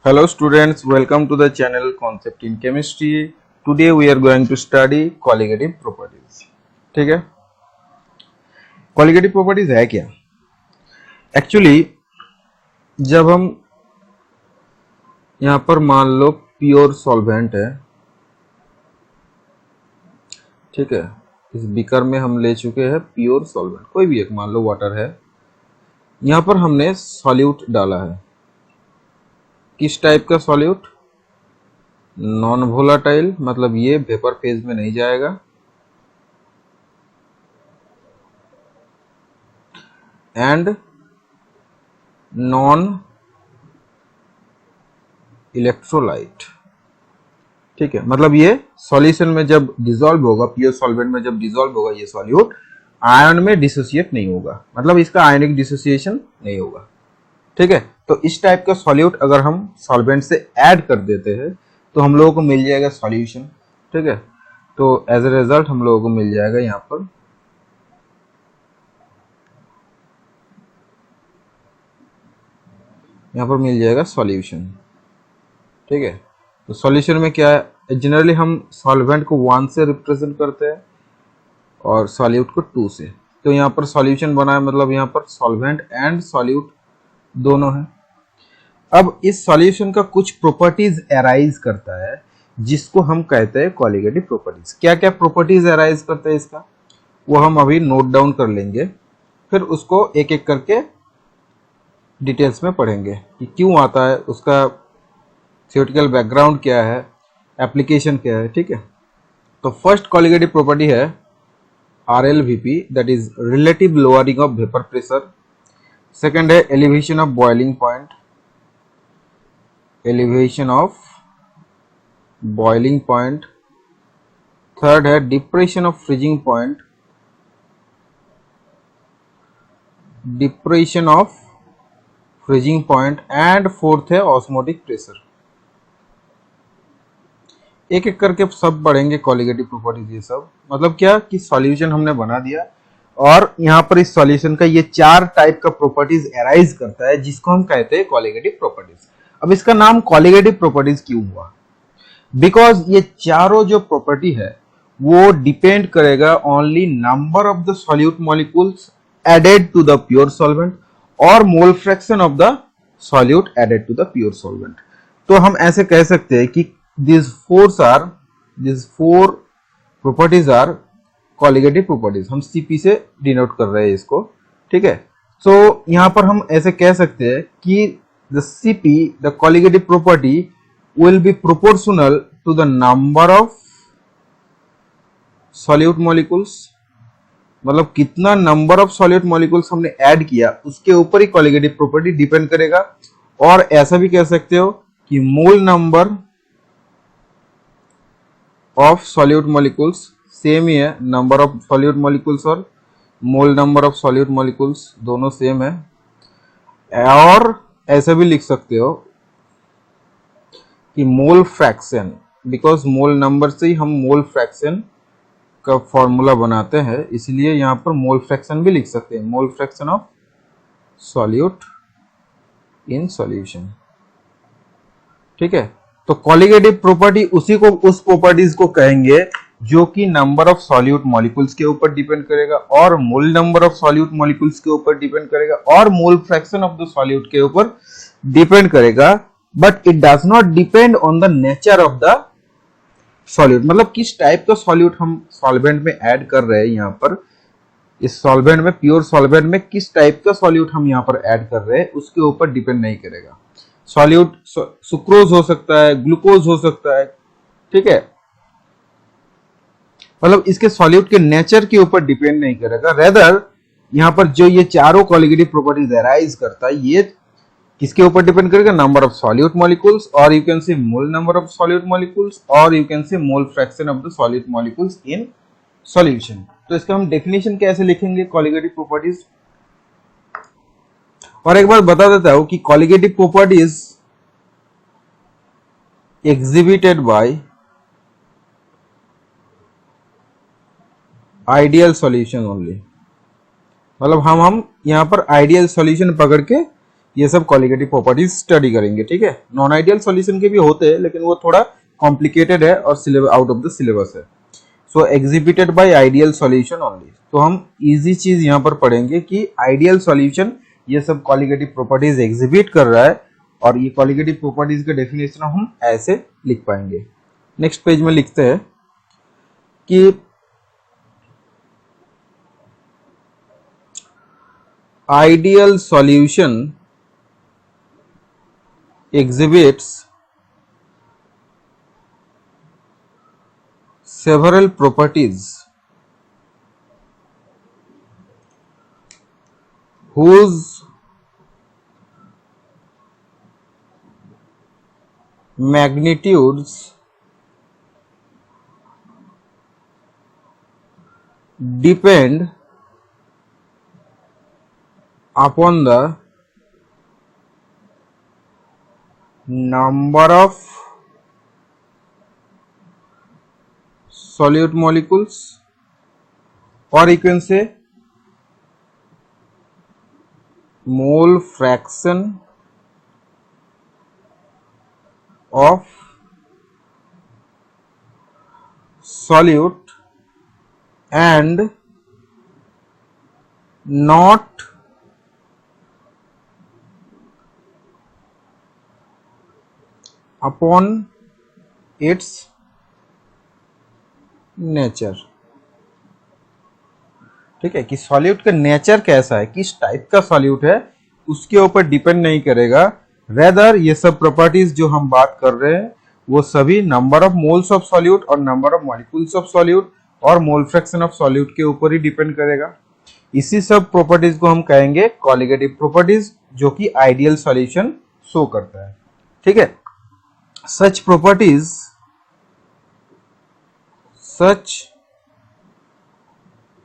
Hello students, welcome to the channel Concept in Chemistry. Today we are going to study colligative properties. ठीक है, colligative properties है क्या? Actually जब हम यहाँ पर मान लो प्योर सॉल्वेंट है, ठीक है, इस बीकर में हम ले चुके हैं प्योर सॉल्वेंट, कोई भी एक मान लो वाटर है, यहाँ पर हमने सॉल्यूट डाला है. किस टाइप का सॉल्यूट? नॉन वोलाटाइल, मतलब ये वेपर फेज में नहीं जाएगा, एंड नॉन इलेक्ट्रोलाइट. ठीक है, मतलब ये सॉल्यूशन में जब डिसॉल्व होगा, प्योर सॉल्वेंट में जब डिसॉल्व होगा ये सॉल्यूट, आयन में डिसोसिएट नहीं होगा, मतलब इसका आयनिक डिसोसिएशन नहीं होगा. ठीक है, तो इस टाइप का सॉल्यूट अगर हम सॉल्वेंट से ऐड कर देते हैं तो हम लोगों को मिल जाएगा सॉल्यूशन. ठीक है, तो एज ए रिजल्ट हम लोगों को मिल जाएगा यहाँ पर मिल जाएगा सॉल्यूशन. ठीक है, तो सॉल्यूशन में क्या है, जनरली हम सॉल्वेंट को 1 से रिप्रेजेंट करते हैं और सॉल्यूट को 2 से. तो यहाँ पर सॉल्यूशन बना है, मतलब यहाँ पर सॉल्वेंट एंड सॉल्यूट दोनों है. अब इस सॉल्यूशन का कुछ प्रॉपर्टीज अराइज करता है जिसको हम कहते हैं कॉलिगेटिव प्रॉपर्टीज. क्या क्या प्रॉपर्टीज अराइज करते हैं इसका, वो हम अभी नोट डाउन कर लेंगे, फिर उसको एक एक करके डिटेल्स में पढ़ेंगे कि क्यों आता है, उसका थ्योरेटिकल बैकग्राउंड क्या है, एप्लीकेशन क्या है. ठीक है, तो फर्स्ट कॉलिगेटिव प्रॉपर्टी है RLVP, that is relative lowering of vapour pressure. Second है elevation of boiling point, elevation of boiling point. Third है depression of freezing point, depression of freezing point. And fourth है osmotic pressure. एक एक करके सब पढ़ेंगे colligative properties. ये सब मतलब क्या कि सॉल्यूशन हमने बना दिया और यहाँ पर इस सॉल्यूशन का ये 4 टाइप का प्रॉपर्टीज अराइज करता है जिसको हम कहते हैं कॉलिगेटिव प्रॉपर्टीज. अब इसका नाम कॉलिगेटिव प्रॉपर्टीज क्यों हुआ? बिकॉज ये चारों जो प्रॉपर्टी है वो डिपेंड करेगा only number of the solute molecules added to the pure solvent और mole fraction of the solute added to the pure solvent. तो हम ऐसे कह सकते हैं कि these four properties are colligative properties. हम CP से डिनोट कर रहे हैं इसको. ठीक है, तो यहाँ पर हम ऐसे कह सकते हैं कि the CP, the colligative property will be proportional to the number of solute molecules. मतलब कितना नंबर ऑफ सॉल्यूट मॉलिक्यूल्स हमने ऐड किया उसके ऊपर ही कॉलिगेटिव प्रॉपर्टी डिपेंड करेगा. और ऐसा भी कह सकते हो कि mole number of solute molecules same ही है, नंबर ऑफ सॉल्यूट मॉलिक्यूल्स और mole number of solute molecules दोनों सेम है. और ऐसा भी लिख सकते हो कि mole fraction, because mole number से ही हम मोल फ्रैक्शन का फॉर्मूला बनाते हैं, इसलिए यहाँ पर मोल फ्रैक्शन भी लिख सकते हैं, मोल fraction of solute in solution. ठीक है, तो कॉलिगेटिव प्रॉपर्टी उस प्रॉपर्टीज को कहेंगे जो कि नंबर ऑफ सॉल्यूट मॉलिक्यूल्स के ऊपर डिपेंड करेगा और mole number of solute molecules के ऊपर डिपेंड करेगा और mole fraction of the solute के ऊपर डिपेंड करेगा. But it does not depend on the nature of the solute, मतलब किस टाइप का सॉल्यूट हम सॉल्वेंट में ऐड कर रहे हैं. यहाँ पर इस सॉल्वेंट में, प्योर सॉल्वेंट में किस टाइप का सॉल्यूट हम यहाँ पर ऐड कर रहे हैं उसके ऊपर डिपेंड नहीं करेगा. सॉल्यूट सुक्रोज हो सकता है, ग्लूकोज हो सकता है. ठीक है, मतलब इसके सॉल्यूट के नेचर के ऊपर डिपेंड नहीं करेगा. रेदर यहाँ पर जो ये चारों कॉलिगेटिव प्रॉपर्टीज अराइज करता है ये किसके ऊपर डिपेंड करेगा, नंबर ऑफ सॉल्यूट मॉलिक्यूल्स, और you can say mole number of solute molecules, और you can say mole fraction of the solute molecules in solution. तो इसका हम डेफिनेशन कैसे लिखेंगे कॉलिगेटिव प्रॉपर्टीज. और एक बार बता देता हूं कि colligative properties exhibited by ideal solution only, मतलब हम यहाँ पर आइडियल सॉल्यूशन पकड़ के ये सब कॉलिगेटिव प्रॉपर्टीज स्टडी करेंगे, ठीक है। नॉन आइडियल सॉल्यूशन के भी होते हैं लेकिन वो थोड़ा कॉम्प्लिकेटेड है और आउट ऑफ द सिलेबस है। So exhibited by ideal solution only. तो हम इजी चीज यहाँ पर पढ़ेंगे कि आइडियल सॉल्यूशन ये सब कॉलिगेटिव प्रॉपर्टीज एग्जिबिट कर रहा है और ये कॉलिगेटिव प्रॉपर्टीज का डेफिनेशन हम ऐसे लिख पाएंगे। नेक्स्ट पेज में लिखते हैं कि ideal solution exhibits several properties whose magnitudes depend upon the number of solute molecules, or you can say mole fraction of solute and not upon its nature. ठीक है, कि सॉल्यूट का नेचर कैसा है, किस टाइप का सॉल्यूट है, उसके ऊपर डिपेंड नहीं करेगा। रेदर ये सब प्रॉपर्टीज जो हम बात कर रहे हैं वो सभी number of moles of solute और number of molecules of solute और मोल फ्रैक्शन ऑफ सॉल्यूट के ऊपर ही डिपेंड करेगा। इसी सब प्रॉपर्टीज को हम कहेंगे कॉलिगेटिव प्रॉपर्टीज, जो कि आइडियल सॉल्यूशन शो करता है। ठीक है, such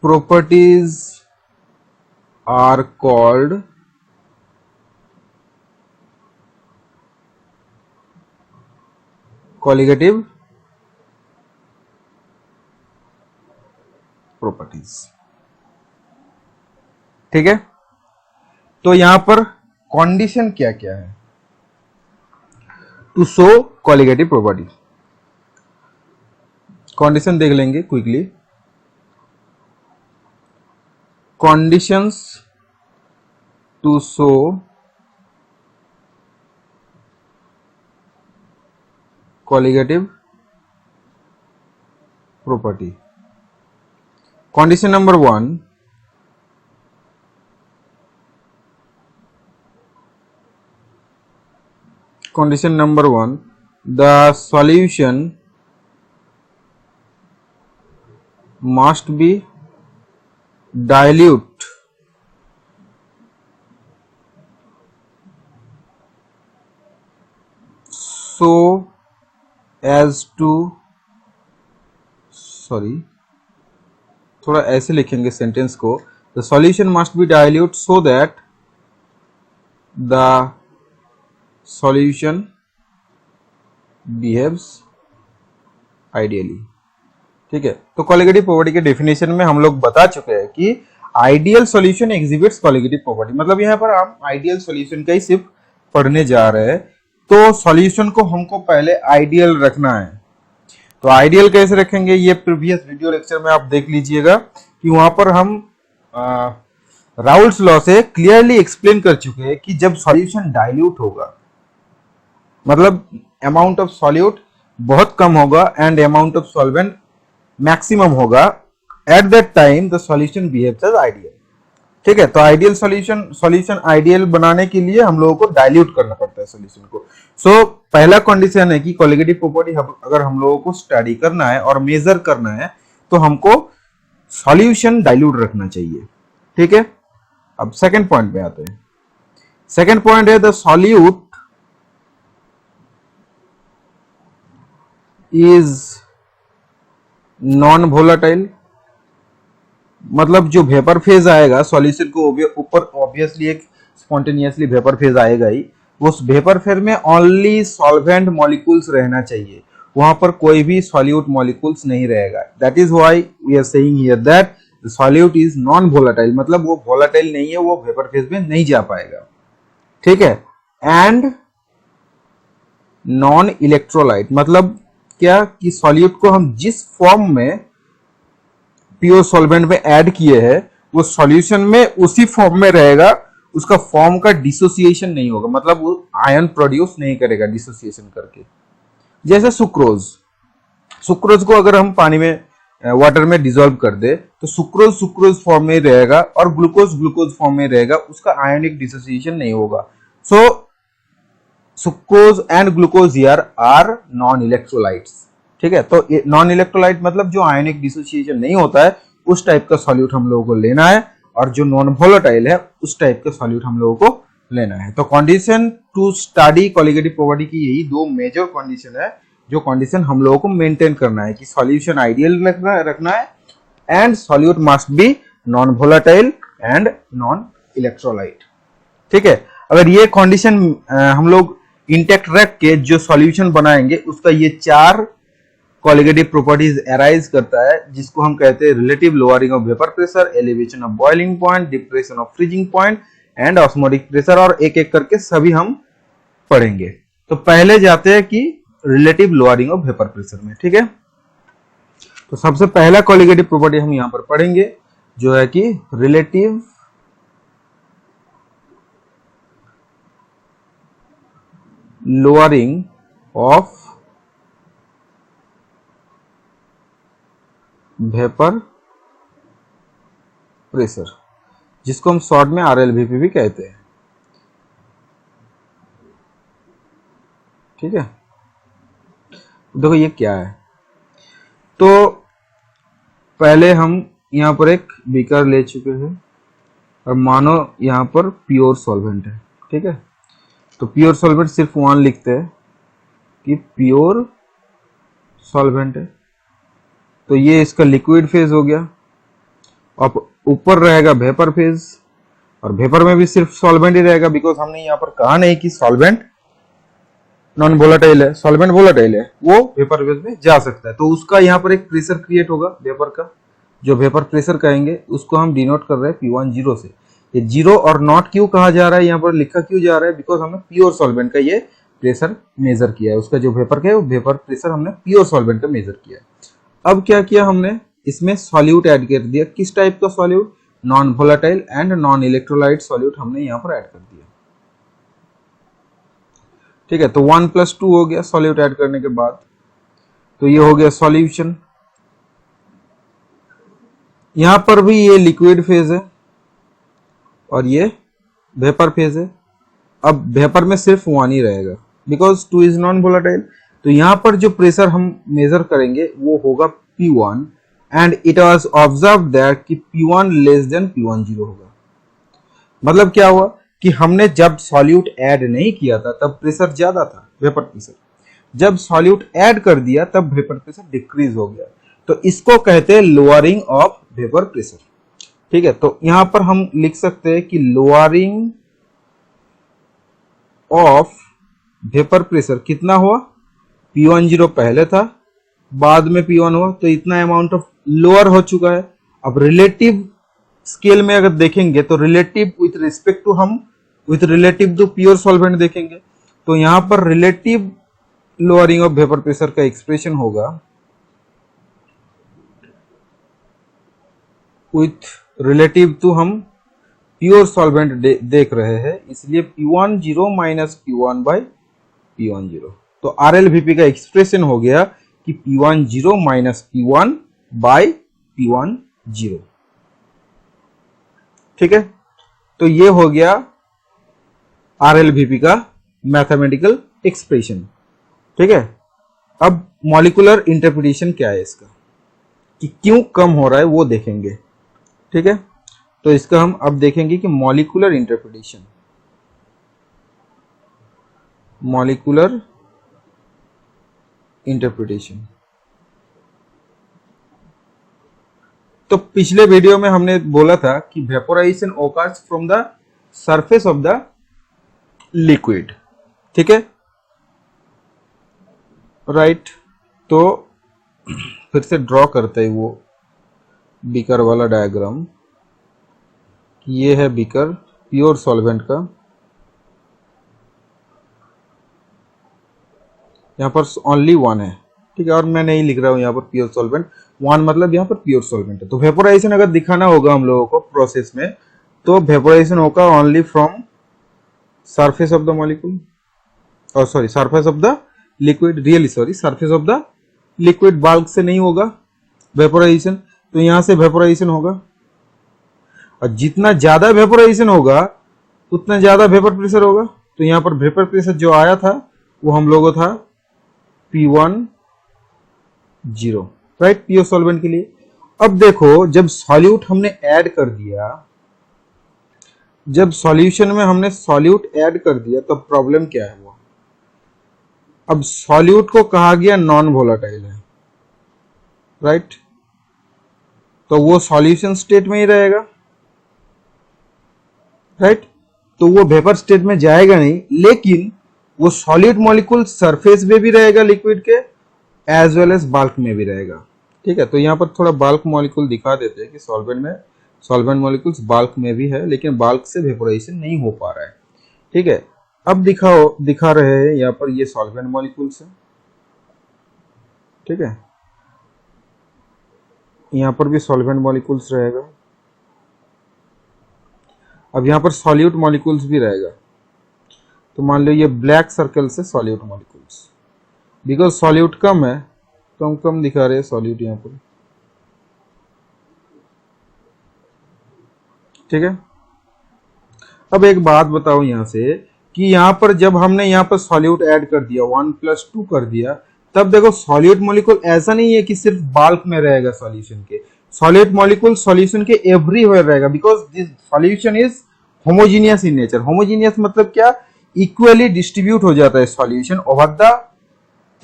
properties are called colligative properties। ठीक है, तो यहां पर कंडीशन क्या क्या है to show colligative property. Condition देख लेंगे quickly. Conditions to show colligative property. Condition number 1, condition number 1, the solution must be dilute so as to, sorry, थोड़ा ऐसे लिखेंगे सेंटेंस को, the solution must be dilute so that the solution behaves ideally। ठीक है, तो colligative property के definition में हम लोग बता चुके हैं कि ideal solution exhibits colligative property. मतलब यहाँ पर हम आइडियल सॉल्यूशन का ही सिर्फ पढ़ने जा रहे हैं। तो सॉल्यूशन को हमको पहले आइडियल रखना है। तो आइडियल कैसे रखेंगे, ये प्रीवियस वीडियो लेक्चर में आप देख लीजिएगा कि वहां पर हम राउल्स लॉ से क्लियरली एक्सप्लेन कर चुके हैं कि जब सॉल्यूशन डाइल्यूट होगा, मतलब अमाउंट ऑफ सॉल्यूट बहुत कम होगा and amount of solvent maximum होगा, at that time the solution behaves as ideal. ठीक है, तो आइडियल सॉल्यूशन आइडियल बनाने के लिए हम लोगों को डाइल्यूट करना पड़ता है सॉल्यूशन को। सो पहला कंडीशन है कि कॉलिगेटिव प्रॉपर्टी अगर हम लोगों को स्टडी करना है और मेजर करना है तो हमको सॉल्यूशन डाइल्यूट रखना चाहिए। ठीक है, अब सेकंड पॉइंट पे आते हैं। सेकंड पॉइंट है the solute is non volatile. मतलब जो वेपर फेज आएगा सॉल्यूशन को ऊपर ऑब्वियसली एक स्पॉन्टेनियसली वेपर फेज आएगा ही, उस वेपर फेज में ओनली सॉल्वेंट मॉलिक्यूल्स रहना चाहिए, वहां पर कोई भी सॉल्यूट मॉलिक्यूल्स नहीं रहेगा। That is why we are saying here that solute is non volatile. मतलब वो वोलेटाइल नहीं है, वो वेपर फेज में नहीं जा पाएगा। ठीक है। एंड नॉन इलेक्ट्रोलाइट मतलब क्या कि सॉल्यूट को हम जिस फॉर्म में प्योर सॉल्वेंट में ऐड किए हैं वो सॉल्यूशन में उसी फॉर्म में रहेगा, उसका फॉर्म का डिसोसिएशन नहीं होगा, मतलब वो आयन प्रोड्यूस नहीं करेगा डिसोसिएशन करके। जैसे सुक्रोज, सुक्रोज को अगर हम पानी में वाटर में डिसॉल्व कर दे तो सुक्रोज सुक्रोज फॉर्म में रहेगा और ग्लूकोज ग्लूकोज फॉर्म में रहेगा, उसका आयनिक डिसोसिएशन नहीं होगा। So sucrose and glucose here are non electrolytes. ठीक है, तो नॉन इलेक्ट्रोलाइट मतलब जो आयनिक डिसोसिएशन नहीं होता है उस टाइप का सॉल्यूट हम लोगों को लेना है, और जो नॉन वोलेटाइल है उस टाइप का सॉल्यूट हम लोगों को लेना है। तो condition to study colligative property की यही दो मेजर कंडीशन है जो कंडीशन हम लोगों को मेंटेन करना है कि सॉल्यूशन आइडियल रखना है and solute must be non volatile and non electrolyte. ठीक है, अगर ये कंडीशन हम लोग इंटेक्ट रख के जो सॉल्यूशन बनाएंगे उसका ये चार कोलिगेटिव प्रॉपर्टीज अराइज करता है, जिसको हम कहते हैं relative lowering of vapour pressure, elevation of boiling point, depression of freezing point and osmotic pressure, और एक एक करके सभी हम पढ़ेंगे। तो पहले जाते हैं कि relative lowering of vapour pressure में। ठीक है, तो सबसे पहला कोलिगेटिव प्रॉपर्टी हम यहां पर पढ़ेंगे जो है कि relative lowering of vapour pressure, जिसको हम शॉर्ट में RLVP भी कहते हैं। ठीक है, देखो ये क्या है। तो पहले हम यहां पर एक बीकर ले चुके हैं और मानो यहां पर प्योर सॉल्वेंट है। ठीक है, तो प्योर सॉल्वेंट सिर्फ वन लिखते हैं कि प्योर सॉल्वेंट है, तो ये इसका लिक्विड फेज हो गया। अब ऊपर रहेगा वेपर फेज, और वेपर में भी सिर्फ सॉल्वेंट ही रहेगा, बिकॉज हमने यहाँ पर कहा नहीं कि सॉल्वेंट नॉन वोलेटाइल है, सॉल्वेंट वोलेटाइल है, वो वेपर फेज में जा सकता है। तो उसका यहाँ पर एक प्रेशर क्रिएट होगा वेपर का, जो वेपर प्रेशर कहेंगे उसको हम डिनोट कर रहे हैं P10 से। ये जीरो और नॉट क्यों कहा जा रहा है, यहाँ पर लिखा क्यों जा रहा है, बिकॉज हमने प्योर सॉल्वेंट का ये प्रेशर मेजर किया है, उसका जो वेपर का है वो वेपर प्रेशर हमने प्योर सॉल्वेंट का मेजर किया है। अब क्या किया हमने, इसमें सॉल्यूट ऐड कर दिया। किस टाइप का solute, non volatile and non electrolyte solute हमने यहां पर ऐड कर दिया। ठीक है, तो 1+2 हो गया सॉल्यूट ऐड करने के बाद, तो ये हो गया सॉल्यूशन। यहां पर भी ये लिक्विड फेज है और ये वेपर फेज है। अब वेपर में सिर्फ वन ही रहेगा बिकॉज 2 इज नॉन वोलेटाइल। तो यहां पर जो प्रेशर हम मेजर करेंगे वो होगा P1 and it was observe that कि P1 लेस देन P10 होगा। मतलब क्या हुआ कि हमने जब सॉल्यूट ऐड नहीं किया था तब प्रेशर ज्यादा था, वेपर प्रेशर। जब सॉल्यूट ऐड कर दिया तब वेपर प्रेशर डिक्रीज हो गया, तो इसको कहते हैं लोअरिंग ऑफ वेपर प्रेशर। ठीक है, तो यहां पर हम लिख सकते हैं कि लोअरिंग ऑफ वेपर प्रेशर कितना हुआ, P10 पहले था, बाद में P1 हुआ, तो इतना अमाउंट ऑफ लोअर हो चुका है। अब रिलेटिव स्केल में अगर देखेंगे तो रिलेटिव विथ रिस्पेक्ट टू हम with relative to pure solvent देखेंगे, तो यहां पर relative lowering of vapour pressure का एक्सप्रेशन होगा विथ रिलेटिव टू हम प्योर सॉल्वेंट देख रहे हैं, इसलिए P10 minus P1 by P10। तो RLVP का एक्सप्रेशन हो गया कि P10 minus P1 by P10। ठीक है, तो ये हो गया RLVP का मैथमेटिकल एक्सप्रेशन। ठीक है, अब मॉलिक्यूलर इंटरप्रिटेशन क्या है इसका, कि क्यों कम हो रहा है वो देखेंगे। ठीक है, तो इसका हम अब देखेंगे कि मॉलिक्यूलर इंटरप्रिटेशन, मॉलिक्यूलर इंटरप्रिटेशन। तो पिछले वीडियो में हमने बोला था कि vaporisation occurs from the surface of the liquid. ठीक है, राइट। तो फिर से ड्रॉ करते हैं वो बीकर वाला डायग्राम। ये है बीकर प्योर सॉल्वेंट का, यहाँ पर ओनली वन है, ठीक है, और मैं नहीं लिख रहा हूँ यहाँ पर प्योर सॉल्वेंट, वन मतलब यहाँ पर प्योर सॉल्वेंट है। तो वेपोराइजेशन अगर दिखाना होगा हम लोगों को प्रोसेस में, तो वेपोराइजेशन होगा only from surface of the molecule, और sorry surface of the liquid, really sorry surface of the liquid, bulk से नहीं होगा वेपोराइजेशन। तो यहां से वेपोराइजेशन होगा, और जितना ज्यादा वेपोराइजेशन होगा उतना ज्यादा वेपर प्रेशर होगा। तो यहां पर वेपर प्रेशर जो आया था वो हम लोगों था P10, राइट, प्योर सॉल्वेंट के लिए। अब देखो जब सॉल्यूट हमने ऐड कर दिया, जब सॉल्यूशन में हमने सॉल्यूट ऐड कर दिया तो प्रॉब्लम क्या है वो, अब सॉल्यूट को कहा गया नॉन वोलेटाइल है, राइट, तो वो सॉल्यूशन स्टेट में ही रहेगा, राइट, तो वो वेपर स्टेट में जाएगा नहीं, लेकिन वो सॉलिड मॉलिक्यूल सरफेस में भी रहेगा लिक्विड के, एज वेल एज बाल्क में भी रहेगा, ठीक है। तो यहाँ पर थोड़ा बाल्क मॉलिक्यूल दिखा देते हैं कि सॉल्वेंट में सॉल्वेंट मॉलिक्यूल्स बाल्क में भी है, लेकिन बाल्क से वेपोराइजेशन नहीं हो पा रहा है, ठीक है। अब दिखा रहे हैं यहाँ पर ये सॉल्वेंट मॉलिक्यूल्स है, ठीक है, यहाँ पर भी सॉल्वेंट मॉलिक्यूल्स रहेगा। अब यहाँ पर सॉल्यूट मॉलिक्यूल्स भी रहेगा, तो मान लो ये ब्लैक सर्कल से सॉल्यूट मॉलिक्यूल्स, बिकॉज सॉल्यूट कम है तो हम कम दिखा रहे हैं सॉल्यूट यहाँ पर, ठीक है। अब एक बात बताओ यहाँ से कि यहाँ पर जब हमने यहाँ पर सॉल्यूट ऐड कर दिया 1+2 कर दिया, तब देखो सॉल्यूट मॉलिक्यूल ऐसा नहीं है कि सिर्फ बाल्क में रहेगा सॉल्यूशन के, सॉल्यूट मॉलिक्यूल सॉल्यूशन के एवरीवेयर रहेगा, because this solution is homogeneous in nature. Homogeneous मतलब क्या, इक्वली डिस्ट्रीब्यूट हो जाता है solution over the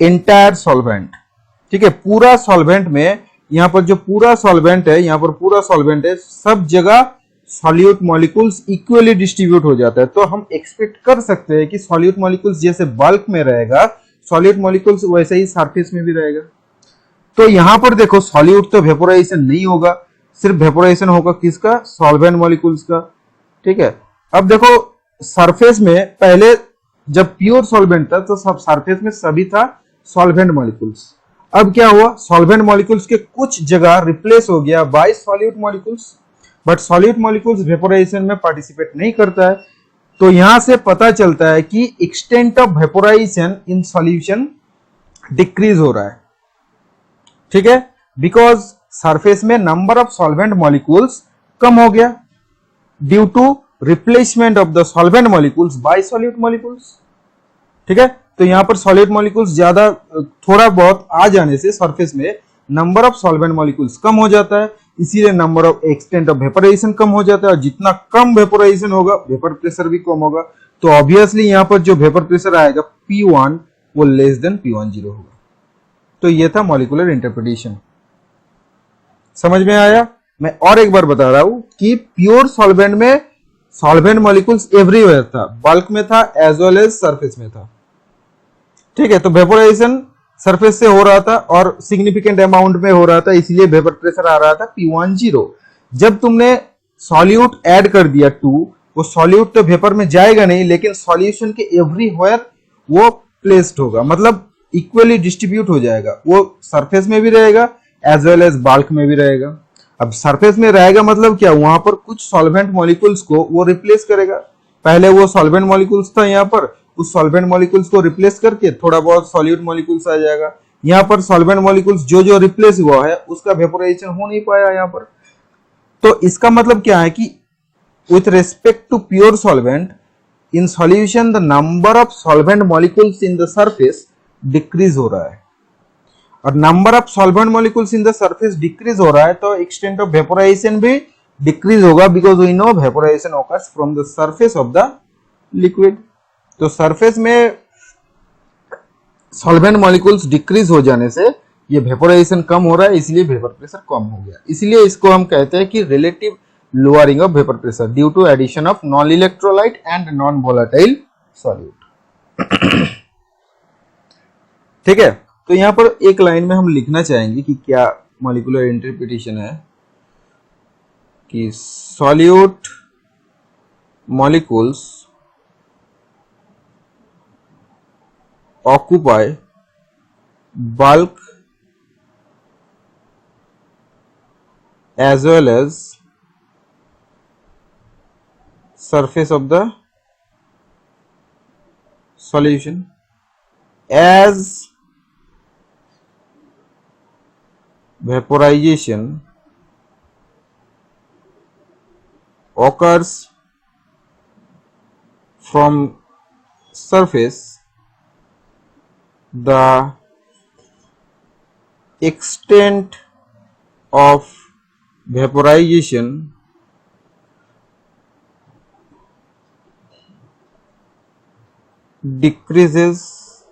entire solvent, ठीक है। पूरा सॉल्वेंट में यहाँ पर जो पूरा सॉल्वेंट है, यहाँ पर पूरा सॉल्वेंट है, सब जगह सॉल्यूट मॉलिक्यूल्स इक्वली डिस्ट्रीब्यूट हो जाता है। तो हम एक्सपेक्ट कर सकते हैं कि सॉल्यूट मॉलिक्यूल्स जैसे बल्क में रहेगा, सॉल्यूट मॉलिक्यूल्स वैसे ही सरफेस में भी रहेगा। तो यहां पर देखो सॉल्यूट तो वेपोराइजेशन नहीं होगा, सिर्फ वेपोराइजेशन होगा किसका, सॉल्वेंट मॉलिक्यूल्स का, ठीक है। अब देखो सरफेस में पहले जब प्योर सॉल्वेंट था तो सब सरफेस में सभी था सॉल्वेंट मॉलिक्यूल्स, अब क्या हुआ, सॉल्वेंट मॉलिक्यूल्स के कुछ जगह रिप्लेस हो गया by solute molecules, but solute molecules vaporisation में पार्टिसिपेट नहीं करता है। तो यहां से पता चलता है कि extent of vaporisation in solution decrease हो रहा है, ठीक है, बिकॉज सरफेस में नंबर ऑफ सॉल्वेंट मॉलिक्यूल्स कम हो गया due to replacement of the solvent molecules by solute molecules, ठीक है। तो यहां पर सॉल्वेंट मॉलिक्यूल्स ज्यादा थोड़ा बहुत आ जाने से सरफेस में नंबर ऑफ सॉल्वेंट मॉलिक्यूल्स कम हो जाता है, इसीलिए number of extent of vaporisation कम हो जाता है, और जितना कम वेपोराइजेशन होगा वेपर प्रेशर भी कम होगा। तो ऑब्वियसली यहां पर जो वेपर प्रेशर आएगा P1 वो लेस देन P10 होगा। तो ये था मॉलिक्यूलर इंटरप्रिटेशन, समझ में आया। मैं और एक बार बता रहा हूं कि प्योर सॉल्वेंट में सॉल्वेंट मॉलिक्यूल्स एवरीवेयर था, बल्क में था एज वेल एज सरफेस में था, ठीक है। तो वेपोराइजेशन सरफेस से हो रहा था और सिग्निफिकेंट अमाउंट में हो रहा था, इसलिए वेपर प्रेशर आ रहा था P10। जब तुमने सॉल्यूट ऐड कर दिया 2, वो सॉल्यूट तो वेपर में जाएगा नहीं, लेकिन सॉल्यूशन के एवरीवेयर वो प्लेस्ड होगा, मतलब इक्वली डिस्ट्रीब्यूट हो जाएगा, वो सरफेस में भी रहेगा एज वेल एज बाल्क में भी रहेगा। अब सरफेस में रहेगा मतलब क्या, वहां पर कुछ सॉल्वेंट मॉलिक्यूल्स को वो रिप्लेस करेगा, पहले वो सॉल्वेंट मॉलिक्यूल्स था यहाँ पर, उस सॉल्वेंट मॉलिक्यूल्स को रिप्लेस करके थोड़ा बहुत सॉल्यूट मॉलिक्यूल्स आ जाएगा। यहाँ पर सॉल्वेंट मॉलिक्यूल्स जो जो रिप्लेस हुआ है उसका वेपोराइजेशन हो नहीं पाया यहाँ पर। तो इसका मतलब क्या है कि with respect to pure solvent in solution the number of solvent molecules in the surface decrease हो रहा है, और number of solvent molecules in the surface decrease हो रहा है, तो एक्सटेंट ऑफ वेपोराइजेशन भी डिक्रीज होगा, because we know vaporisation occurs from the surface of the liquid. तो सरफेस में सॉल्वेंट मॉलिक्यूल्स डिक्रीज हो जाने से ये वेपोराइजेशन कम हो रहा है, इसलिए वेपर प्रेशर कम हो गया, इसलिए इसको हम कहते हैं कि relative lowering of vapour pressure due to addition of non electrolyte and non volatile solute, ठीक है। तो यहां पर एक लाइन में हम लिखना चाहेंगे कि क्या मॉलिक्यूलर इंटरप्रिटेशन है, कि solute molecules occupy bulk as well as surface of the solution. As vaporization occurs from surface, the extent of vaporization decreases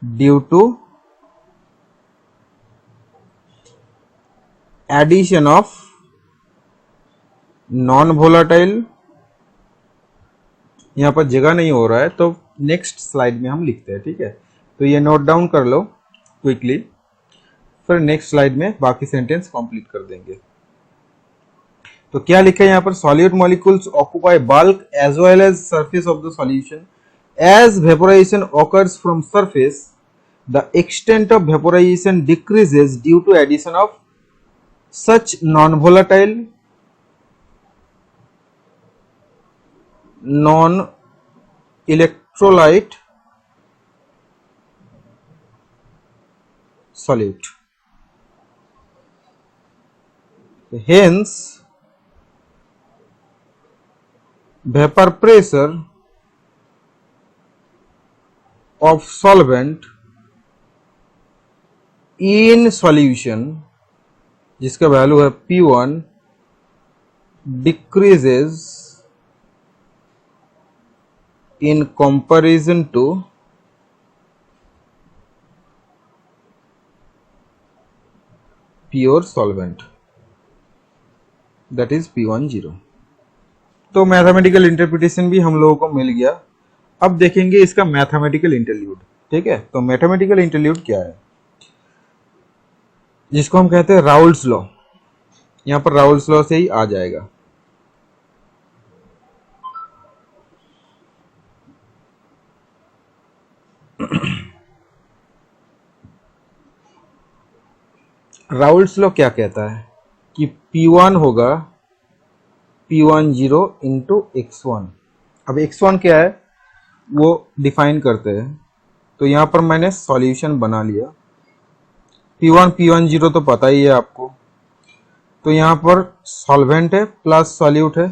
due to addition of non volatile, यहाँ पर जगह नहीं हो रहा है तो नेक्स्ट स्लाइड में हम लिखते हैं, ठीक है। तो ये नोट डाउन कर लो क्विकली, फिर नेक्स्ट स्लाइड में बाकी सेंटेंस कंप्लीट कर देंगे। तो क्या लिखा है यहाँ पर, solid molecules occupy bulk as well as surface of the solution, as vaporisation occurs from surface the extent of vaporisation decreases due to addition of such non volatile, non electrolyte solute. Hence vapor pressure of solvent in solution, जिसका value है P1, decreases in comparison to pure solvent, that is P10। तो mathematical interpretation भी हम लोगों को मिल गया। अब देखेंगे इसका मैथमेटिकल इंटरल्यूड, ठीक है। तो मैथमेटिकल इंटरल्यूड क्या है, जिसको हम कहते हैं राउल्स लॉ। यहां पर राउल्स लॉ से ही आ जाएगा। राउल्स लॉ क्या कहता है कि P1 होगा P10 इंटू x1। अब x1 क्या है वो डिफाइन करते हैं। तो यहां पर मैंने सॉल्यूशन बना लिया। P1 P10 तो पता ही है आपको। तो यहां पर सॉल्वेंट है प्लस सॉल्यूट है।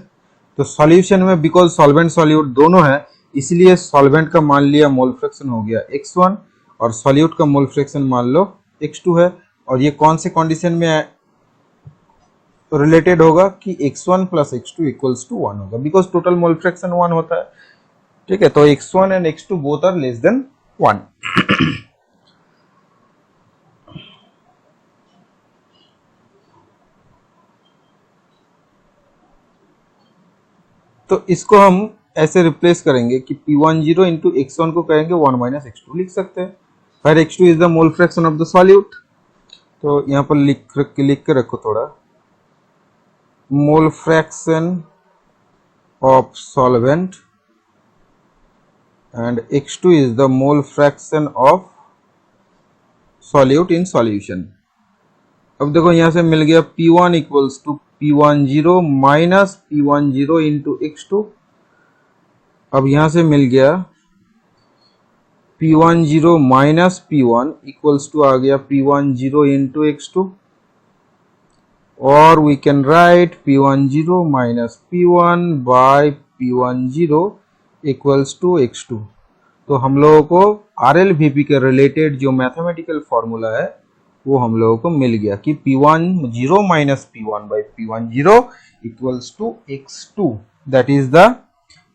तो सॉल्यूशन में बिकॉज सॉल्वेंट सॉल्यूट दोनों है, इसलिए सॉल्वेंट का मान लिया मोल फ्रैक्शन हो गया x1 और सॉल्यूट का मोल फ्रैक्शन मान लो x2 है। और ये कौन से कंडीशन में रिलेटेड होगा कि x1 plus x2 equals to 1 होगा, बिकॉज टोटल मोल फ्रैक्शन 1 होता है, ठीक है। तो x1 and x2 both are less than 1। तो इसको हम ऐसे रिप्लेस करेंगे कि P10 इंटू x1 को करेंगे 1 माइनस x2 लिख सकते हैं। फिर x2 is the mole fraction of the solute. तो यहाँ पर लिख के रखो थोड़ा, मोल fraction of solvent and x2 is the mole fraction of solute in solution. अब देखो यहां से मिल गया P1 equals to P10 minus P10 into x2। अब यहां से मिल गया P10 minus P1 equals to आ गया P10 इंटू x2, और we can write P10 minus P1 by P10 equals to x2। तो हम लोगों को RLVP के रिलेटेड जो मैथमेटिकल फॉर्मूला है वो हम लोगों को मिल गया कि P10 minus P1 by P10 equals to x2, that is the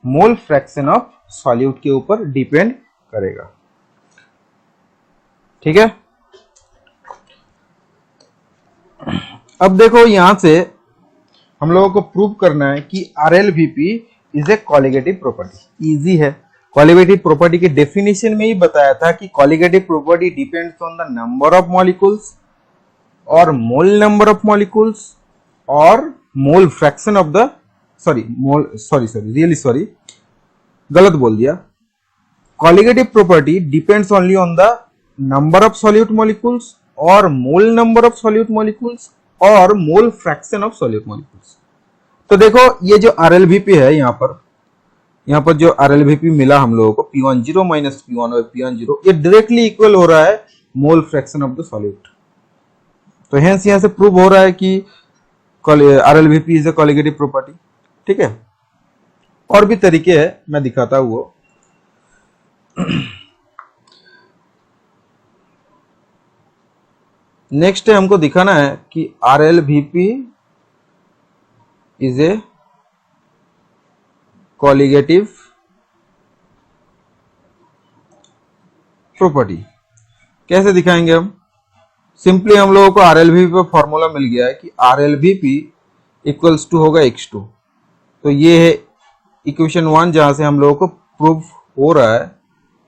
mole fraction of solute के ऊपर डिपेंड करेगा, ठीक है। अब देखो यहां से हम लोगों को प्रूव करना है कि RLVP is a colligative property. Easy है। कॉलिगेटिव प्रॉपर्टी के डेफिनेशन में ही बताया था कि colligative property depends on the number of molecules और मोल नंबर ऑफ मॉलिक्यूल्स और mole fraction of the sorry गलत बोल दिया। colligative property depends only on the number of solute molecules or mole number of solute molecules or mole fraction of solute molecules। तो देखो ये जो RLVP है यहाँ पर जो RLVP मिला हम लोगों को P10 माइनस P1 और P10 ये डायरेक्टली इक्वल हो रहा है मोल फ्रैक्शन ऑफ द सॉल्यूट। तो हेंस यहाँ से प्रूव हो रहा है कि RLVP is a colligative property. ठीक है, और भी तरीके हैं, मैं दिखाता हूं वो। नेक्स्ट है हमको दिखाना है कि RLVP is a colligative property. कैसे दिखाएंगे हम? सिंपली हम लोगों को RLVP पर फॉर्मूला मिल गया है कि RLVP इक्वल्स टू होगा X2। तो ये है इक्वेशन 1 जहां से हम लोगों को प्रूव हो रहा है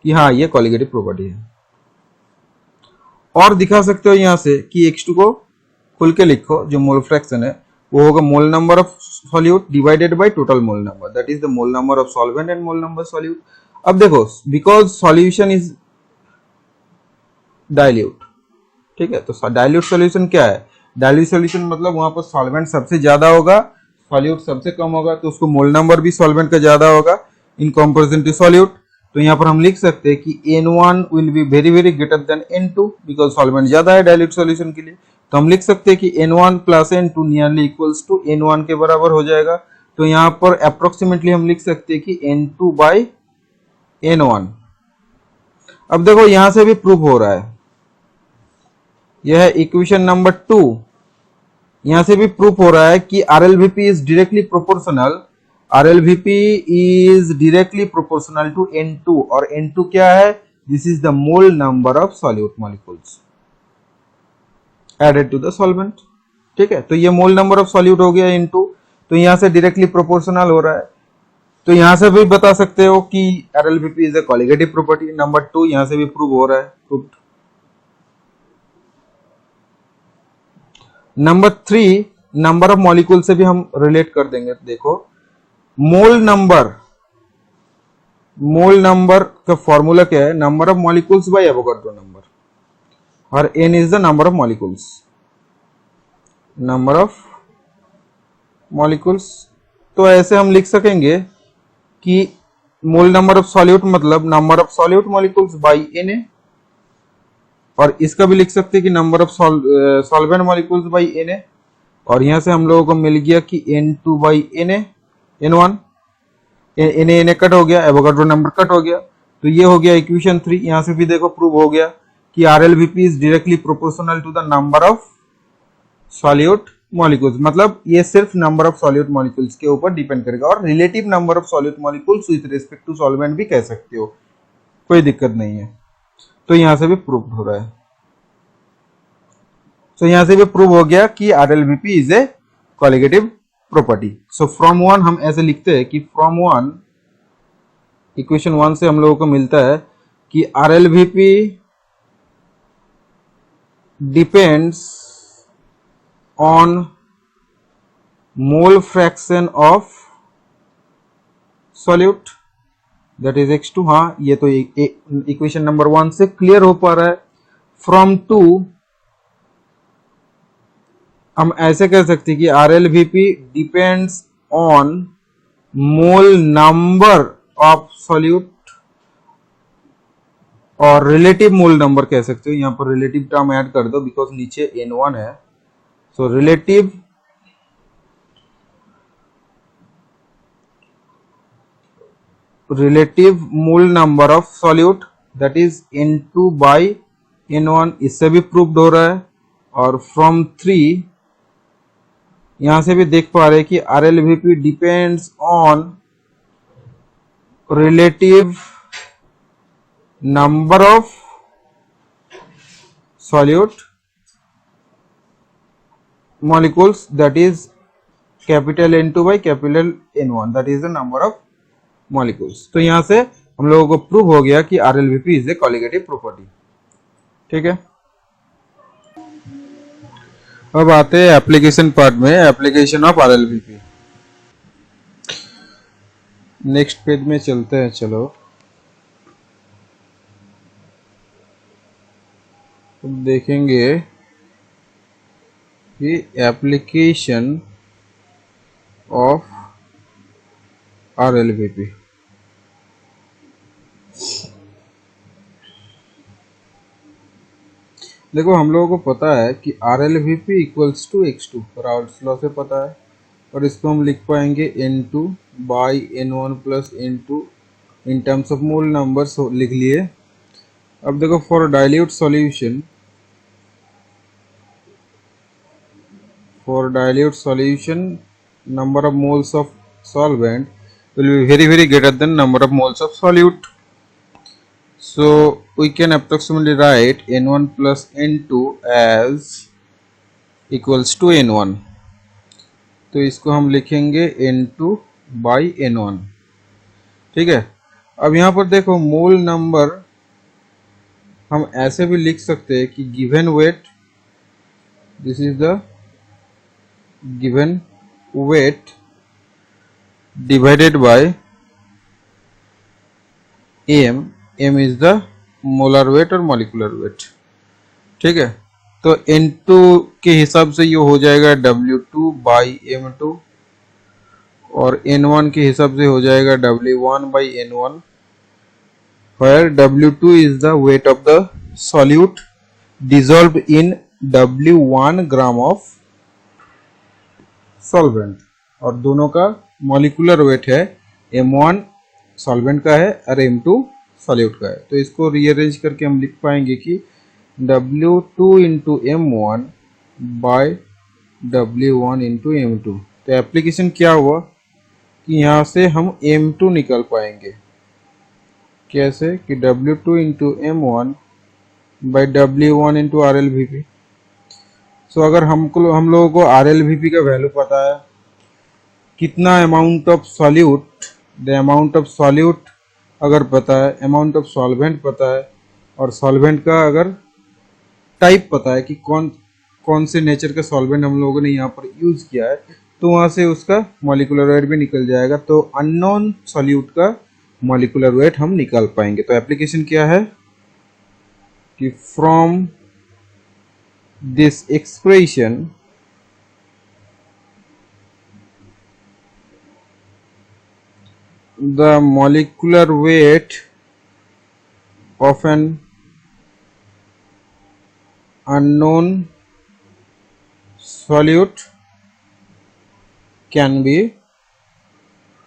कि हाँ ये कॉलिगेटिव प्रॉपर्टी है। और दिखा सकते हो यहां से कि X2 को खुल के लिखो, जो मोल फ्रैक्शन है वो होगा mole number of solute divided by total mole number, that is the mole number of solvent and mole number solute. अब देखो बिकॉज सॉल्यूशन इज डाइल्यूट, ठीक है, तो डाइल्यूट सॉल्यूशन क्या है? डाइल्यूट सॉल्यूशन मतलब वहां पर सॉल्वेंट सबसे ज्यादा होगा, सॉल्यूट सबसे कम होगा, तो उसको मोल नंबर भी सॉल्वेंट का ज्यादा होगा इन कंपैरिजन टू सॉल्यूट। तो यहाँ पर हम लिख सकते हैं कि N1 will be very very greater than N2 because solvent ज्यादा है डाइल्यूट सॉल्यूशन के लिए। तो हम लिख सकते हैं कि N1 plus N2 nearly equals to N1 के बराबर हो जाएगा। तो यहाँ पर अप्रोक्सीमेटली हम लिख सकते हैं कि N2 बाई N1। अब देखो यहां से भी प्रूव हो रहा है, यह है इक्वेशन नंबर 2। यहां से भी प्रूफ हो रहा है कि RLVP is directly proportional, RLVP is directly proportional to N2 और N2 क्या है? This is the mole number of solute molecules added to the solvent. ठीक है, तो ये मोल नंबर ऑफ सॉल्यूट हो गया N2, तो यहां से डायरेक्टली प्रोपोर्शनल हो रहा है। तो यहां से भी बता सकते हो कि RLVP is a colligative property. Number 2 यहां से भी प्रूव हो रहा है, proved. Number 3 number of molecule से भी हम रिलेट कर देंगे। देखो मोल नंबर का फॉर्मूला क्या है? Number of molecules by Avogadro number, और n is the number of molecules. Number of molecules, तो ऐसे हम लिख सकेंगे कि मोल नंबर ऑफ सॉल्यूट मतलब number of solute molecules by Na, और इसका भी लिख सकते हैं कि number of solvent molecules by Na। और यहां से हम लोगों को मिल गया कि N2 by N1, Na cut हो गया, एवोगाड्रो नंबर कट हो गया, तो ये हो गया इक्वेशन 3। यहां से भी देखो प्रूव हो गया कि RLVP is directly proportional to the number of solute molecules, मतलब ये सिर्फ नंबर ऑफ सॉल्यूट मॉलिक्यूल्स के ऊपर डिपेंड करेगा। और relative number of solute molecules with respect to solvent भी कह सकते हो, कोई दिक्कत नहीं है। तो यहां से भी प्रूव हो रहा है। तो यहां से भी प्रूव हो गया कि RLVP is a colligative property. So from 1 हम ऐसे लिखते हैं कि फ्रॉम 1 इक्वेशन 1 से हम लोगों को मिलता है कि RLVP depends on mole fraction of solute, that is X2। हाँ, ये तो इक्वेशन नंबर 1 से क्लियर हो पा रहा है। फ्रॉम 2 हम ऐसे कह सकते हैं कि RLVP depends on mole number of solute, और रिलेटिव मोल नंबर कह सकते हो। यहां पर रिलेटिव टर्म ऐड कर दो बिकॉज नीचे N1 है। So relative mole number of solute that is N2 by N1, इससे भी प्रूव्ड हो रहा है। और फ्रॉम 3 यहां से भी देख पा रहे हैं कि RLVP depends on relative number of solute molecules that is capital N2 by capital N1, that is the number of molecules. तो यहां से हम लोगों को प्रूव हो गया कि RLVP is a colligative property. ठीक है, अब आते हैं एप्लीकेशन पार्ट में, application of RLVP। Next page में चलते हैं, चलो। तो देखेंगे कि एप्लीकेशन ऑफ RLVP। देखो हम लोगों को पता है कि RLVP equals to x2, Raoult's law से पता है, और इसको हम लिख पाएंगे N2 by N1 plus N2 in terms of mole numbers लिख लिए। अब देखो for dilute solution, number of moles of solvent will be very greater than number of moles of solute. So we can approximately write N1 plus N2 as equals to N1। तो इसको हम लिखेंगे N2 by N1। ठीक है। अब यहाँ पर देखो मोल नंबर हम ऐसे भी लिख सकते हैं कि given weight, this is the given weight divided by m is the molar weight और molecular weight। ठीक है। तो N2 के हिसाब से ये हो जाएगा W2 बाई M2 और N1 के हिसाब से हो जाएगा W1 by N1, where W2 is the weight of the solute dissolved in W1 gram of solvent, और दोनों का मॉलिक्यूलर वेट है M1 सॉल्वेंट का है और M2 सॉल्यूट का है। तो इसको रीअरेंज करके हम लिख पाएंगे कि W2 into M1 bye W1 into M2। तो एप्लीकेशन क्या हुआ कि यहाँ से हम M2 निकाल पाएंगे। कैसे कि W2 into M1 by W1 into RLVP। सो अगर हम लोगों को RLVP का वैल्यू पता है, कितना amount of solute, the amount of solute अगर पता है, अमाउंट ऑफ सॉल्वेंट पता है, और सॉल्वेंट का अगर टाइप पता है कि कौन कौन से नेचर का सॉल्वेंट हम लोगों ने यहाँ पर यूज किया है, तो वहाँ से उसका मॉलिक्यूलर वेट भी निकल जाएगा। तो अननोन सॉल्यूट का मॉलिक्यूलर वेट हम निकाल पाएंगे। तो एप्लीकेशन क्या है कि from this expression the molecular weight of an unknown solute can be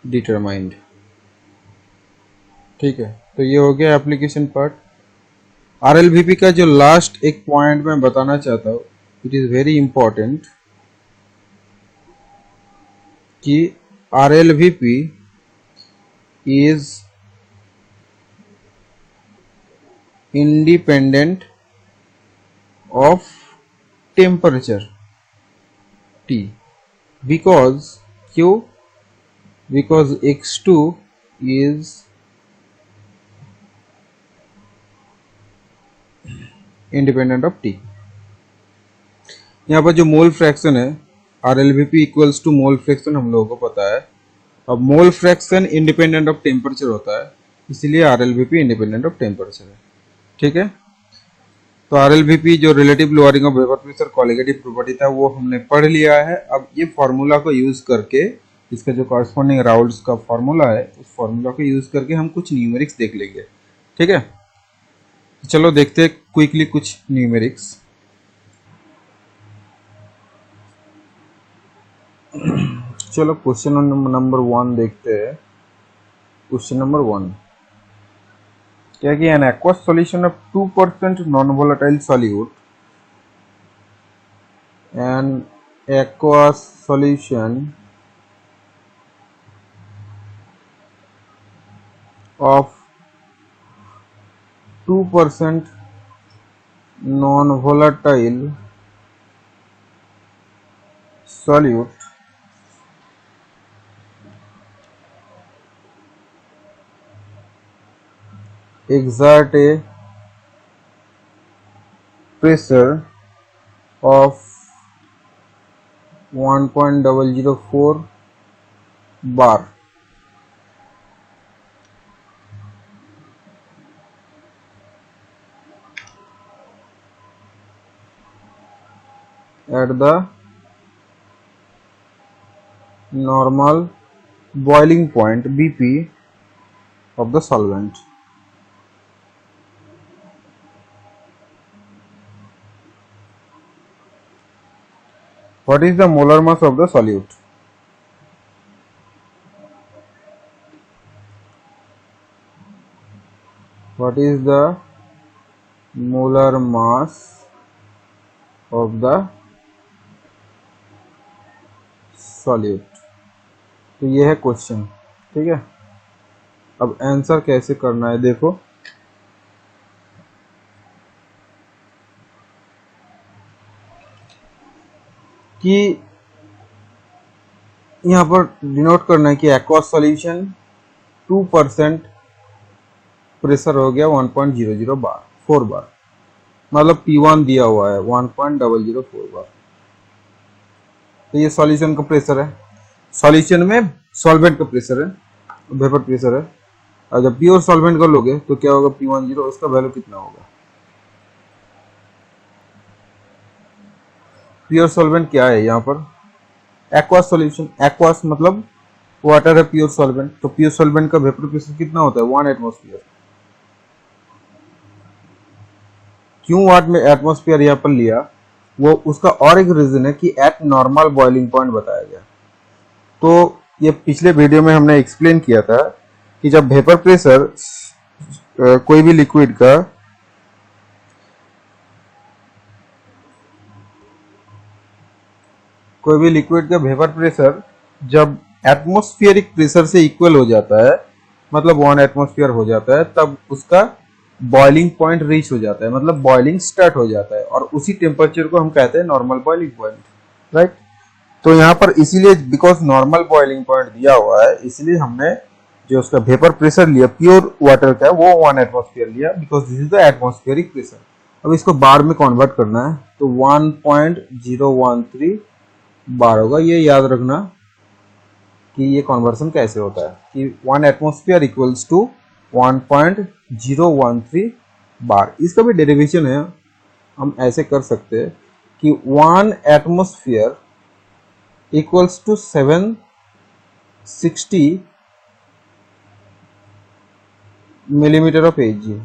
determined। ठीक है। तो ये हो गया एप्लीकेशन पार्ट। RLVP का जो लास्ट एक पॉइंट मैं बताना चाहता हूँ, इट इज वेरी इंपॉर्टेंट, कि RLVP is independent of temperature T, because Q, because X2 is independent of T। यहाँ पर जो मोल फ्रैक्शन है RLVP equals to mole fraction हम लोगों को पता है। अब mole fraction independent of temperature होता है, इसलिए RLVP इंडिपेंडेंट ऑफ टेम्परेचर है। ठीक है। तो RLVP जो relative lowering of vapour pressure colligative property था वो हमने पढ़ लिया है। अब ये फॉर्मूला को यूज करके, इसका जो कॉरस्पॉन्डिंग राउल्स का फॉर्मूला है, उस फॉर्मूला को यूज करके हम कुछ न्यूमेरिक्स देख लेंगे। ठीक है। चलो देखते हैं क्विकली कुछ न्यूमेरिक्स। चलो क्वेश्चन नंबर 1 देखते हैं। क्वेश्चन नंबर 1 क्या कि N aqueous solution of 2% non-volatile solute, an aqueous solution of 2% non-volatile solute exert a pressure of 1.004 bar at the normal boiling point BP of the solvent. What is the molar mass of the solute? What is the molar mass of the solute? तो ये है question, ठीक है। अब answer कैसे करना है देखो, कि यहाँ पर डिनोट करना है कि एक्वस सॉल्यूशन 2% प्रेशर हो गया 1.00 बार 4 बार, मतलब P1 दिया हुआ है 1.004 बार। तो ये सॉल्यूशन का प्रेशर है, सॉल्यूशन में सॉल्वेंट का प्रेशर है, वेपर प्रेशर है। और जब प्योर सॉल्वेंट कर लोगे तो क्या होगा, P10 उसका वैल्यू कितना होगा। प्योर सॉल्वेंट क्या है यहाँ पर, एक्वास सॉल्यूशन। एक्वास मतलब वाटर है, प्योर सॉल्वेंट। तो प्योर सॉल्वेंट का वेपर प्रेशर कितना होता है, 1 एटमॉस्फेयर। क्यों वाट में एटमॉस्फेयर यहाँ पर लिया, वो उसका और एक रीजन है कि एट नॉर्मल बॉइलिंग पॉइंट बताया गया। तो ये पिछले वीडियो में हमने एक्सप्लेन किया था कि जब वेपर प्रेशर कोई भी लिक्विड का वेपर प्रेशर जब एटमॉस्फेरिक प्रेशर से इक्वल हो जाता है, मतलब 1 एटमॉस्फेयर हो जाता है, तब उसका बॉइलिंग पॉइंट रीच हो जाता है, मतलब बॉइलिंग स्टार्ट हो जाता है। और उसी टेम्परेचर को हम कहते हैं नॉर्मल बॉइलिंग पॉइंट, राइट। तो यहाँ पर इसीलिए बिकॉज नॉर्मल बॉइलिंग पॉइंट दिया हुआ है, इसलिए हमने जो उसका वेपर प्रेशर लिया प्योर वाटर का वो 1 एटमॉस्फेयर लिया, because this is the atmospheric pressure. अब इसको बार में कन्वर्ट करना है तो 1.013 बार होगा। ये याद रखना कि ये कन्वर्सन कैसे होता है कि 1 एटमॉस्फेयर इक्वल्स टू 1.013 बार। इसका भी डेरिवेशन है, हम ऐसे कर सकते हैं कि 1 atmosphere equals to 760 millimeter of Hg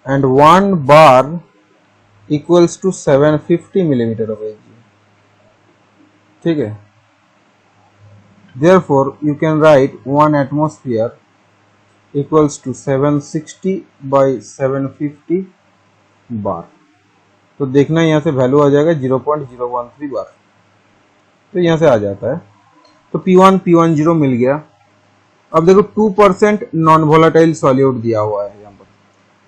and 1 bar equals to 750 millimeter of Hg, ठीक है। Therefore you can write 1 atmosphere equals to 760 by 750 bar। तो देखना यहाँ से वैल्यू आ जाएगा 0.013 बार, तो यहाँ से आ जाता है। तो P10 मिल गया। अब देखो 2% नॉन वोलेटाइल सॉल्यूट दिया हुआ है यहाँ पर,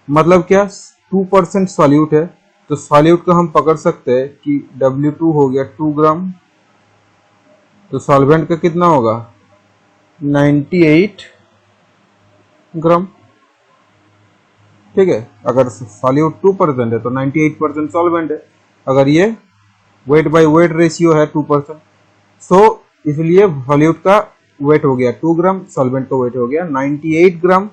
मतलब क्या 2% सॉल्यूट है। तो सॉल्यूट को हम पकड़ सकते हैं कि W2 हो गया 2 ग्राम, तो सॉल्वेंट का कितना होगा 98 ग्राम, ठीक है। अगर सॉल्यूट 2% है तो 98% सॉल्वेंट है। अगर ये वेट बाय वेट रेशियो है 2%, सो इसलिए सॉल्यूट का वेट हो गया 2 ग्राम, सॉल्वेंट का वेट हो गया 98 ग्राम।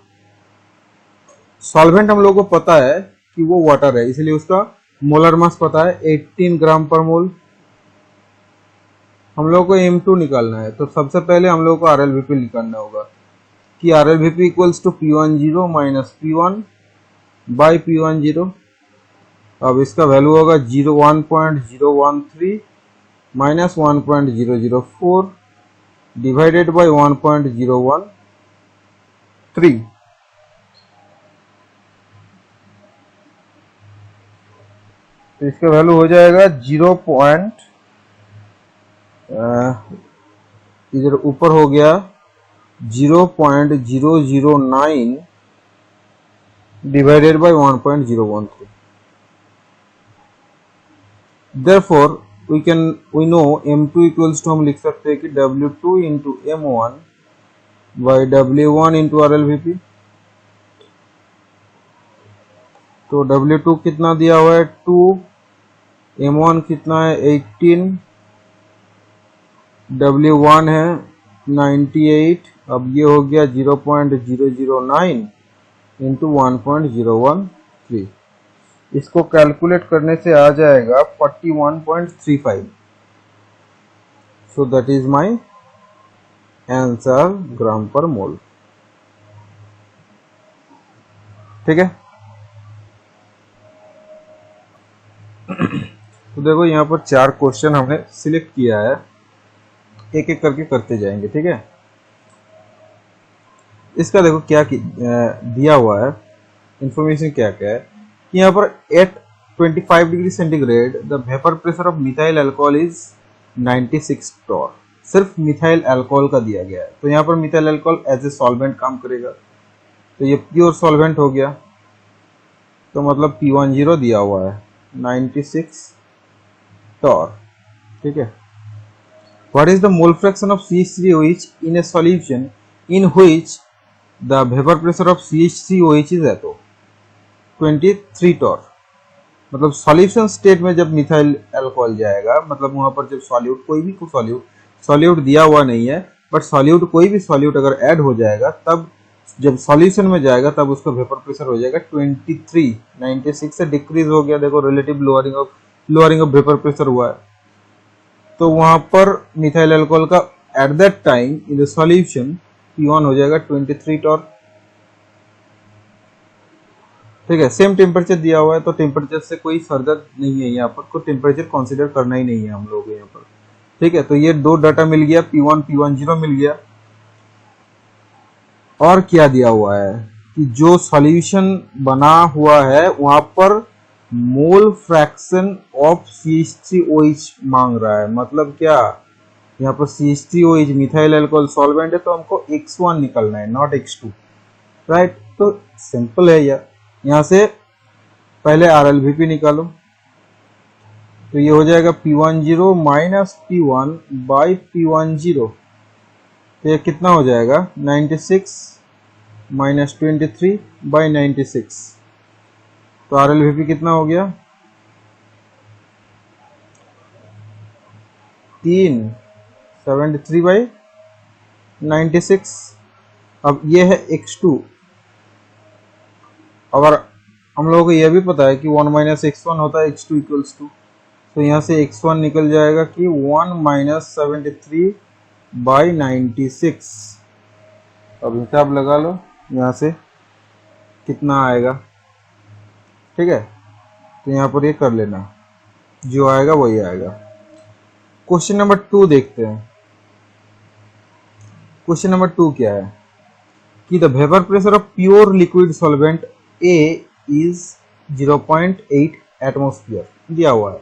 सॉल्वेंट हम लोगों को पता है कि वो वाटर है, इसलिए उसका मोलर मास पता है 18 ग्राम पर मोल। हम लोगों को M2 निकालना है, तो सबसे पहले हम लोगों को RLVP निकालना होगा कि RLVP equals to P10 minus P1 by P10। अब इसका वैल्यू होगा 1.013 माइनस 1.004 डिवाइडेड बाई 1.013। तो इसका वैल्यू हो जाएगा इधर ऊपर हो गया 0.009 divided by 1.013। Therefore we know M2 equals to हम लिख सकते हैं कि W2 into M1 by W1 into RLVP। तो W2 कितना दिया हुआ है 2, M1 कितना है 18, W1 है 98। अब ये हो गया 0.009 इंटू 1.013। इसको कैलकुलेट करने से आ जाएगा 41.35। So that is my answer gram per mole. ठीक है, तो देखो यहाँ पर 4 क्वेश्चन हमने सिलेक्ट किया है, एक एक करके करते जाएंगे। ठीक है, इसका देखो क्या दिया हुआ है, इंफॉर्मेशन क्या क्या है कि यहाँ पर at 25 degree centigrade the vapour pressure of methyl alcohol is 96 torr. सिर्फ मिथाइल अल्कोहल का दिया गया है, तो यहाँ पर methyl alcohol as a solvent काम करेगा, तो ये प्योर सॉल्वेंट हो गया, तो मतलब P10 दिया हुआ है 96 टॉर। ठीक है, what is the mole fraction of CH3OH in a solution in which the vapor pressure of CH3OH is at 23 torr. मतलब सॉल्यूशन स्टेट में जब मिथाइल अल्कोहल जाएगा, मतलब वहां पर जब सॉल्यूट कोई भी सॉल्यूट दिया हुआ नहीं है, बट सॉल्यूट कोई भी सॉल्यूट अगर ऐड हो जाएगा, तब जब सॉल्यूशन में जाएगा तब उसका वेपर प्रेशर हो जाएगा 23। 96 से डिक्रीज हो गया, देखो relative lowering of vapour pressure हुआ है, तो वहां पर मिथाइल अल्कोहल का eight that time in the solution P1 हो जाएगा 23 टॉर। ठीक है, सेम टेम्परेचर दिया हुआ है, तो टेम्परेचर से कोई फर्दर नहीं है, यहाँ पर कोई टेम्परेचर कंसीडर करना ही नहीं है हम लोग यहाँ पर। ठीक है, तो ये दो डाटा मिल गया, P1 P10 मिल गया। और क्या दिया हुआ है कि जो सॉल्यूशन बना हुआ है वहां पर मोल फ्रैक्शन ऑफ CH3OH मांग रहा है। मतलब क्या, यहाँ पर CH3OH मिथाइल अल्कोहल सॉल्वेंट है, तो हमको X1 निकलना है, नॉट X2, राइट। तो सिंपल है यार, यहाँ से पहले RLVP निकालो, तो ये हो जाएगा P10 minus P1 by P10, तो ये कितना हो जाएगा 96 माइनस 23 बाई 96, तो RLVP कितना हो गया 373 बाई 96। अब ये है X2, अगर हम लोगों को यह भी पता है कि 1 माइनस X1 होता है X2 इक्वल्स टू, तो यहाँ से X1 निकल जाएगा कि 1 माइनस 73 बाई 96। अब हिसाब लगा लो यहाँ से कितना आएगा। ठीक है, तो यहाँ पर ये कर लेना, जो आएगा वही आएगा। क्वेश्चन नंबर 2 देखते हैं। क्वेश्चन नंबर 2 क्या है कि the vapour pressure of pure liquid solvent A is 0.8 atmosphere दिया हुआ है,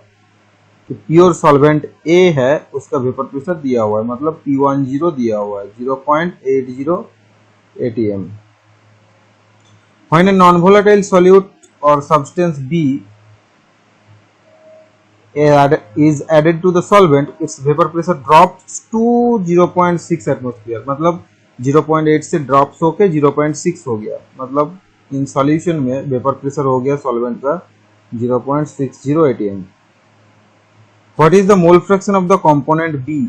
कि प्योर सॉल्वेंट A है उसका वेपर प्रेशर दिया हुआ है, मतलब P10 दिया हुआ है 0.80 atm। When a non-volatile solute or substance B is added to the solvent, its vapor pressure drops to 0.6 atmosphere. मतलब 0.8 से ड्रॉप्स होके 0.6 हो गया, मतलब इन सॉल्यूशन में वेपर प्रेशर हो गया सॉल्वेंट का 0.60 atm। What is the mole fraction of the component B?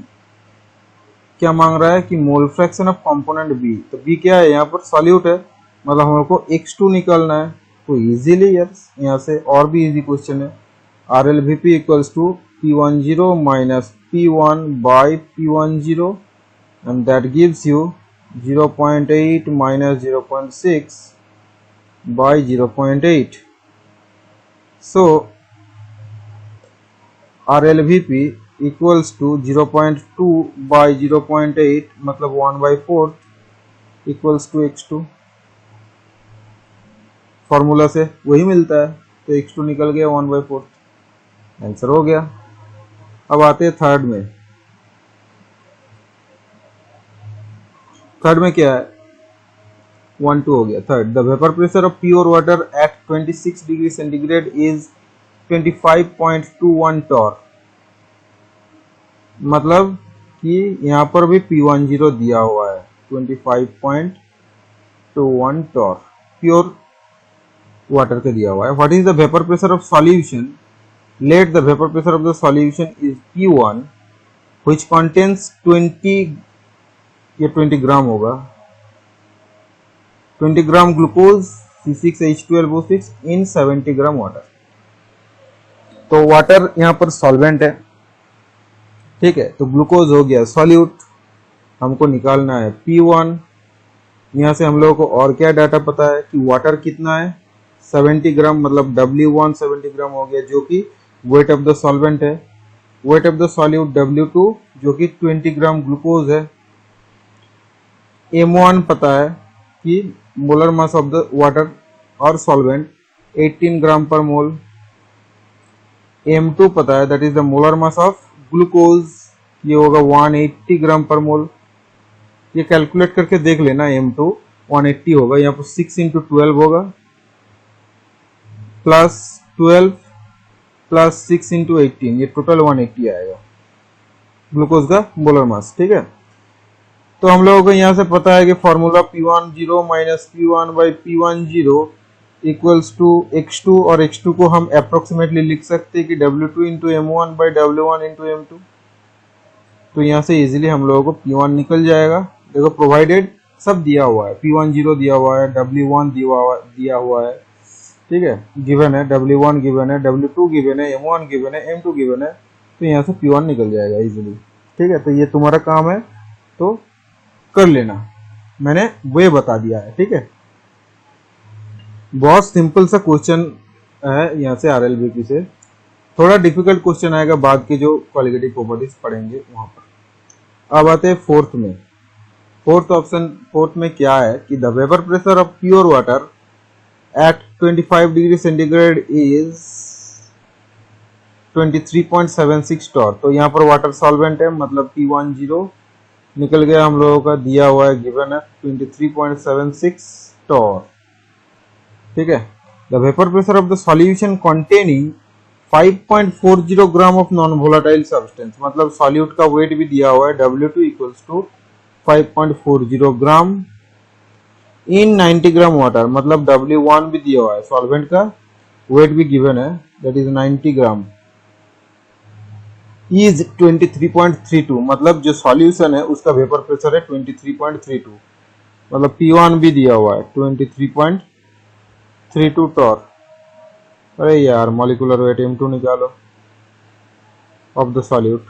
क्या मांग रहा है कि mole fraction of component B, तो B क्या है यहाँ पर सॉल्यूट है, मतलब हम लोग को X2 निकालना है, तो इजीली यार यहाँ से और भी इजी क्वेश्चन है। RLVP equals to P10 minus P1 by P10 and that gives you 0.8 minus 0.6 by 0.8. So RLVP equals to 0.2 by 0.8, मतलब 1 by 4 equals to X2। Formula से वही मिलता है, तो X2 निकल गया 1 by 4, आंसर हो गया। अब आते हैं थर्ड में। थर्ड में क्या है, 1 2 हो गया। Third, the vapour pressure of pure water at 26 degree centigrade is 25.21 torr. मतलब कि यहाँ पर भी P10 दिया हुआ है 25.21 टॉर, प्योर वाटर का दिया हुआ है। What is the vapour pressure of solution? Let the vapour pressure of the solution is P1 which contains 20, ये 20 ग्राम होगा, 20 ग्राम ग्लूकोज C6H12O6 इन 70 ग्राम वाटर। तो वाटर यहाँ पर सॉल्वेंट है, ठीक है। तो ग्लूकोज हो गया सॉल्यूट, हमको निकालना है P1। यहाँ से हम लोगों को और क्या डाटा पता है कि वाटर कितना है 70 ग्राम, मतलब W1 70 ग्राम हो गया, जो कि वेट ऑफ द सॉल्वेंट है। Weight of the solute W2 जो कि 20 ग्राम ग्लूकोज है। M1 पता है कि molar mass of the water और सॉल्वेंट 18 ग्राम पर मोल। M2 पता है, that is the molar mass of glucose, ये होगा 180 ग्राम पर मोल। ये कैलकुलेट करके देख लेना, M2 180 होगा, यहाँ पर 6 इंटू 12 होगा, प्लस 12 प्लस 6 इंटू 18, ये टोटल 180 आएगा ग्लूकोज का मोलर मास, ठीक है। तो हम लोगों को यहाँ से पता है कि formula P10 minus P1 by P10 equals to x2, और x2 को हम अप्रोक्सीमेटली लिख सकते हैं कि W2 into M1 by W1 into M2। तो यहाँ से इजीली हम लोगों को P1 निकल जाएगा। देखो प्रोवाइडेड सब दिया हुआ है, P10 दिया हुआ है, W1 दिया हुआ है, ठीक है, गिवन है, W1 गिवन है, W2 गिवन है, M1 गिवन है, M2 गिवन है। तो यहाँ से P1 निकल जाएगा इजीली, ठीक है। तो ये तुम्हारा काम है, तो कर लेना, मैंने वे बता दिया है, ठीक है। बहुत सिंपल सा क्वेश्चन है यहाँ से RLBP से, थोड़ा डिफिकल्ट क्वेश्चन आएगा बाद के जो क्वालिटेटिव प्रॉपर्टीज पढ़ेंगे वहां पर। अब आते हैं फोर्थ में। फोर्थ में क्या है कि the vapour pressure of pure water at 25 degree centigrade is 23.76 torr. तो यहाँ पर वाटर सॉल्वेंट है, मतलब P10 निकल गया हम लोगों का, दिया हुआ है, गिवन है 23.76 टॉर, ठीक है। The vapour pressure of the solution containing 5.40 gram of non volatile substance, मतलब सॉल्यूट का वेट भी दिया हुआ है, W2 equals to 5.40 gram in 90 gram water, मतलब W1 भी दिया हुआ है, सॉल्वेंट का वेट भी गिवन है, दैट इज 90 ग्राम, इज 23.32, मतलब जो सॉल्यूशन है उसका वेपर प्रेशर है 23.32, मतलब P1 भी दिया हुआ है 23.32 टॉर। अरे यार मॉलिक्यूलर वेट M2 निकालो ऑफ द सॉल्यूट।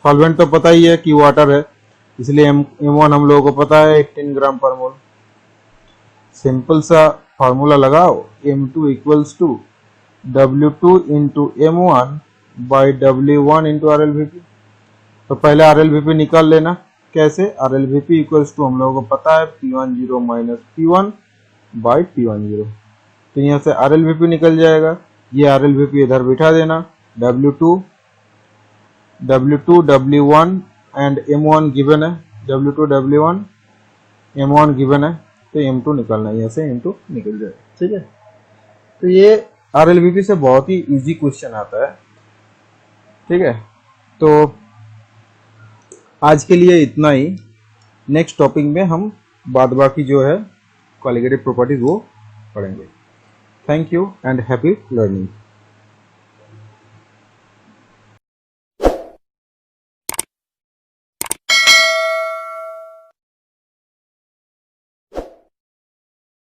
सॉल्वेंट तो पता ही है कि वाटर है, इसलिए M1 हम लोगों को पता है 18 ग्राम पर मोल। सिंपल सा फॉर्मूला लगाओ, M2 equals to W2 into M1 by W1 into RLVP। तो पहले RLVP निकाल लेना, कैसे? RLVP इक्वल्स टू हम लोगों को पता है P10 minus P1 by P10। तो यहाँ से RLVP निकल जाएगा, ये RLVP इधर बिठा देना, W2 W1 and M1 given है, W2 W1 M1 गिवन है, तो M2 निकालना है, यहाँ से M2 निकल जाएगा, ठीक है। तो ये RLVP से बहुत ही इजी क्वेश्चन आता है, ठीक है। तो आज के लिए इतना ही, नेक्स्ट टॉपिक में हम बाद बाकी जो है क्वालिटेटिव प्रॉपर्टीज वो पढ़ेंगे। Thank you and happy learning.